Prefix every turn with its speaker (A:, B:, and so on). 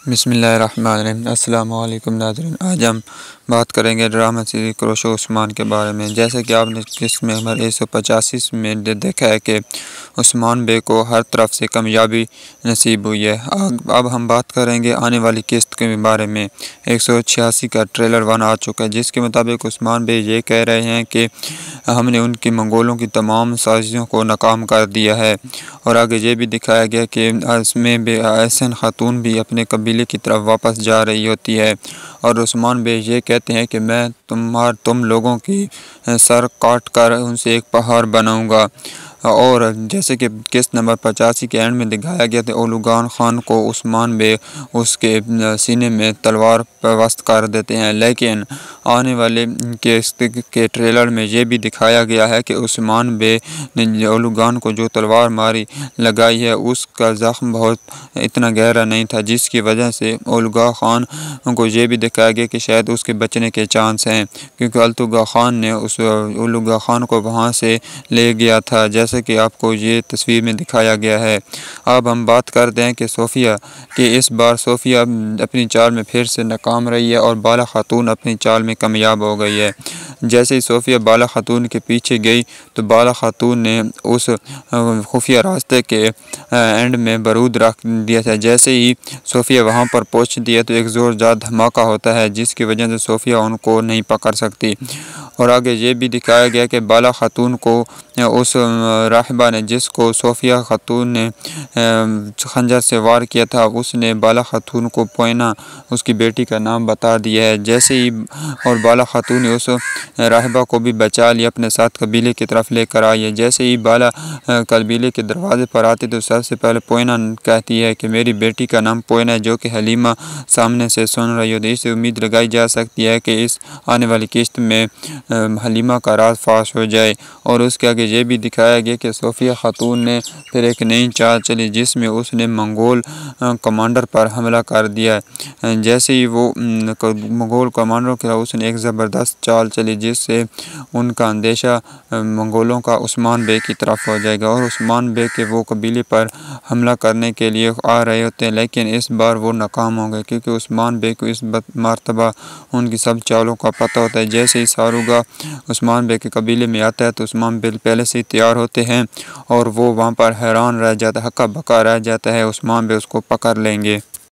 A: بسم اللہ الرحمن الرحیم۔ السلام علیکم ناظرین، آج ہم بات کریں گے ڈرامہ سیریز کروش عثمان کے بارے میں۔ جیسے کہ آپ نے قسط میں نمبر 185 میں دیکھا ہے کہ عثمان بے کو ہر طرف سے کامیابی نصیب ہوئی ہے۔ اب ہم بات کریں گے آنے والی قسط کے بارے میں۔ 186 کا ٹریلر 1 آ چکا ہے، جس کے مطابق عثمان بے یہ کہہ رہے ہیں کہ ہم نے ان کی منگولوں کی تمام سازشوں کو ناکام کر دیا ہے، اور آگے یہ بھی دکھایا گیا کہ اس میں بے احسن خاتون بھی اپنے قبیلے کی طرف واپس جا رہی ہوتی ہے، اور عثمان بے یہ کہتے ہیں کہ میں تم لوگوں کی سر کاٹ کر ان سے ایک پہاڑ بناؤں گا۔ اور جیسے کہ قسط نمبر 85 کے اینڈ میں دکھایا گیا تھا، اولوگان خان کو عثمان بے اس کے سینے میں تلوار پیوست کر دیتے ہیں، لیکن آنے والے قسط کے ٹریلر میں یہ بھی دکھایا گیا ہے کہ عثمان بے نے اولوگان کو جو تلوار ماری لگائی ہے اس کا زخم بہت اتنا گہرا نہیں تھا، جس کی وجہ سے اولوگا خان کو یہ بھی دکھایا گیا کہ شاید اس کے بچنے کے چانس ہیں، کیونکہ التگا خان نے اس اولوگا خان کو وہاں سے لے گیا تھا، جیسے کہ آپ کو یہ تصویر میں دکھایا گیا ہے۔ اب ہم بات کرتے ہیں کہ صوفیہ کہ اس بار صوفیہ اپنی چال میں پھر سے ناکام رہی ہے اور بالا خاتون اپنی چال میں کامیاب ہو گئی ہے۔ جیسے ہی صوفیہ بالا خاتون کے پیچھے گئی تو بالا خاتون نے اس خفیہ راستے کے اینڈ میں بارود رکھ دیا تھا۔ جیسے ہی صوفیہ وہاں پر پہنچتی ہے تو ایک زوردار دھماکہ ہوتا ہے، جس کی وجہ سے صوفیہ ان کو نہیں پکڑ سکتی، اور آگے یہ بھی دکھایا گیا کہ بالا خاتون کو اس راہبہ نے جس کو صوفیہ خاتون نے خنجر سے وار کیا تھا، اس نے بالا خاتون کو پوئنا اس کی بیٹی کا نام بتا دیا ہے۔ جیسے ہی اور بالا خاتون نے اس راہبہ کو بھی بچا لیا، اپنے ساتھ قبیلے کی طرف لے کر آئی ہے۔ جیسے ہی بالا قبیلے کے دروازے پر آتی تو سب سے پہلے پوئنا کہتی ہے کہ میری بیٹی کا نام پوئنا ہے، جو کہ حلیمہ سامنے سے سن رہی ہوتی ہے۔ اس سے امید لگائی جا سکتی ہے کہ اس آنے والی قسط میں حلیمہ کا راز فاش ہو جائے، اور اس کے آگے یہ بھی دکھایا گیا کہ صوفیہ خاتون نے پھر ایک نئی چال چلی، جس میں اس نے منگول کمانڈر پر حملہ کر دیا۔ جیسے ہی وہ منگول کمانڈر کے اس نے ایک زبردست چال چلی، جس سے ان کا اندیشہ منگولوں کا عثمان بے کی طرف ہو جائے گا، اور عثمان بے کے وہ قبیلے پر حملہ کرنے کے لیے آ رہے ہوتے ہیں، لیکن اس بار وہ ناکام ہو گئے، کیونکہ عثمان بے کو اس مرتبہ ان کی سب چالوں کا پتہ ہوتا ہے۔ جیسے ہی ساروگا عثمان بے کے قبیلے میں آتا ہے تو عثمان بے پہلے سے ہی تیار ہوتے ہیں، اور وہ وہاں پر حیران رہ جاتا ہے، ہکا بکا رہ جاتا ہے، عثمان بے اس کو پکڑ لیں گے۔